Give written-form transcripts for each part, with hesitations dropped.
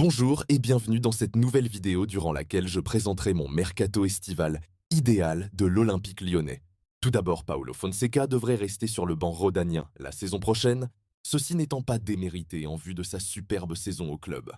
Bonjour et bienvenue dans cette nouvelle vidéo durant laquelle je présenterai mon mercato estival idéal de l'Olympique lyonnais. Tout d'abord, Paulo Fonseca devrait rester sur le banc rhodanien la saison prochaine, ceci n'étant pas démérité en vue de sa superbe saison au club.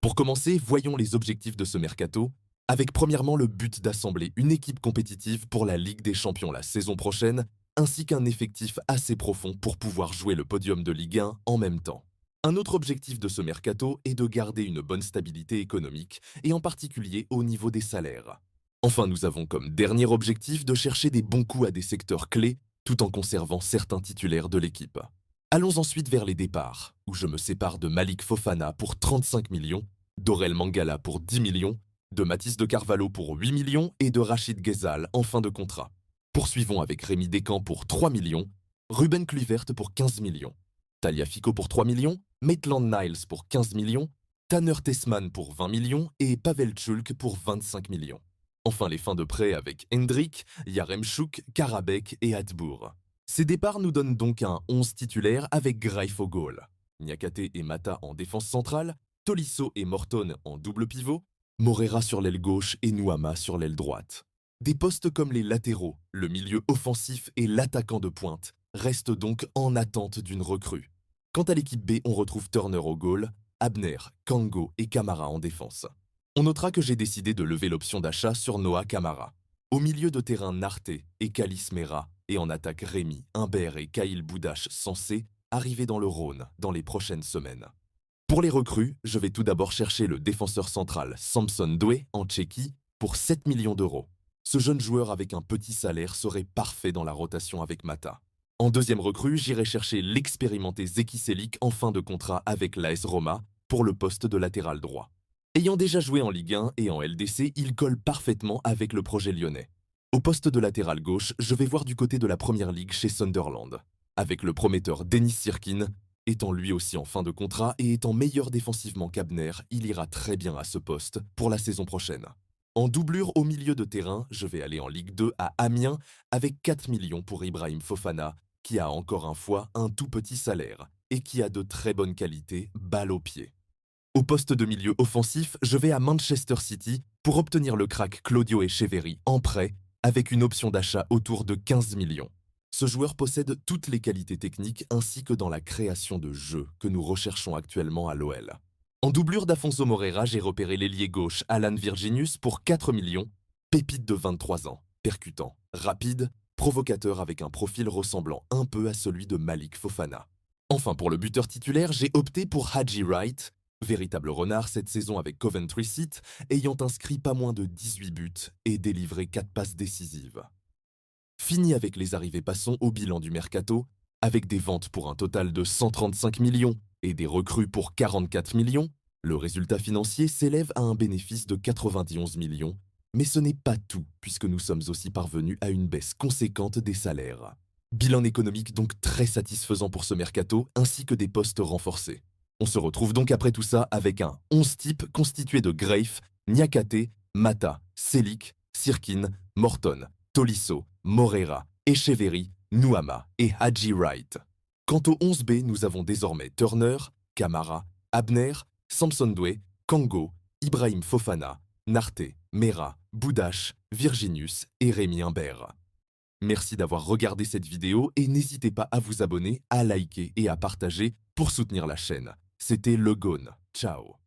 Pour commencer, voyons les objectifs de ce mercato, avec premièrement le but d'assembler une équipe compétitive pour la Ligue des Champions la saison prochaine, ainsi qu'un effectif assez profond pour pouvoir jouer le podium de Ligue 1 en même temps. Un autre objectif de ce mercato est de garder une bonne stabilité économique, et en particulier au niveau des salaires. Enfin, nous avons comme dernier objectif de chercher des bons coups à des secteurs clés, tout en conservant certains titulaires de l'équipe. Allons ensuite vers les départs, où je me sépare de Malik Fofana pour 35 millions, d'Aurel Mangala pour 10 millions, de Mathis de Carvalho pour 8 millions et de Rachid Ghezal en fin de contrat. Poursuivons avec Rémi Descamps pour 3 millions, Ruben Kluivert pour 15 millions, Tagliafico pour 3 millions, Maitland Niles pour 15 millions, Tanner Tessman pour 20 millions et Pavel Tchulk pour 25 millions. Enfin les fins de prêt avec Hendrik, Yaremchuk, Karabek et Hatbour. Ces départs nous donnent donc un 11 titulaire avec Greif au goal, Niakate et Mata en défense centrale, Tolisso et Morton en double pivot, Morera sur l'aile gauche et Nuama sur l'aile droite. Des postes comme les latéraux, le milieu offensif et l'attaquant de pointe restent donc en attente d'une recrue. Quant à l'équipe B, on retrouve Turner au goal, Abner, Kango et Camara en défense. On notera que j'ai décidé de lever l'option d'achat sur Noah Camara. Au milieu de terrain Narte et Kalis Mera, et en attaque Rémi, Humbert et Kyle Boudache censés arriver dans le Rhône dans les prochaines semaines. Pour les recrues, je vais tout d'abord chercher le défenseur central Samson Doué en Tchéquie pour 7 millions d'euros. Ce jeune joueur avec un petit salaire serait parfait dans la rotation avec Mata. En deuxième recrue, j'irai chercher l'expérimenté Zeki Çelik en fin de contrat avec l'AS Roma pour le poste de latéral droit. Ayant déjà joué en Ligue 1 et en LDC, il colle parfaitement avec le projet lyonnais. Au poste de latéral gauche, je vais voir du côté de la Première Ligue chez Sunderland, avec le prometteur Denis Sirkin, étant lui aussi en fin de contrat et étant meilleur défensivement qu'Abner, il ira très bien à ce poste pour la saison prochaine. En doublure au milieu de terrain, je vais aller en Ligue 2 à Amiens avec 4 millions pour Ibrahim Fofana, qui a encore une fois un tout petit salaire et qui a de très bonnes qualités, balle au pied. Au poste de milieu offensif, je vais à Manchester City pour obtenir le crack Claudio Echeverri en prêt avec une option d'achat autour de 15 millions. Ce joueur possède toutes les qualités techniques ainsi que dans la création de jeux que nous recherchons actuellement à l'OL. En doublure d'Afonso Moreira, j'ai repéré l'ailier gauche Alan Virginius pour 4 millions, pépite de 23 ans, percutant, rapide, provocateur avec un profil ressemblant un peu à celui de Malik Fofana. Enfin pour le buteur titulaire, j'ai opté pour Haji Wright, véritable renard cette saison avec Coventry City, ayant inscrit pas moins de 18 buts et délivré 4 passes décisives. Fini avec les arrivées, passons au bilan du mercato, avec des ventes pour un total de 135 millions et des recrues pour 44 millions, le résultat financier s'élève à un bénéfice de 91 millions, mais ce n'est pas tout puisque nous sommes aussi parvenus à une baisse conséquente des salaires. Bilan économique donc très satisfaisant pour ce mercato ainsi que des postes renforcés. On se retrouve donc après tout ça avec un 11 type constitué de Greif, Niakate, Mata, Çelik, Sirkin, Morton, Tolisso, Morera, Echeverri, Nuama et Haji Wright. Quant au 11B, nous avons désormais Turner, Camara, Abner, Samson Doué, Kango, Ibrahim Fofana, Narte, Mera, Boudache, Virginius et Rémi Humbert. Merci d'avoir regardé cette vidéo et n'hésitez pas à vous abonner, à liker et à partager pour soutenir la chaîne. C'était Le Gone. Ciao.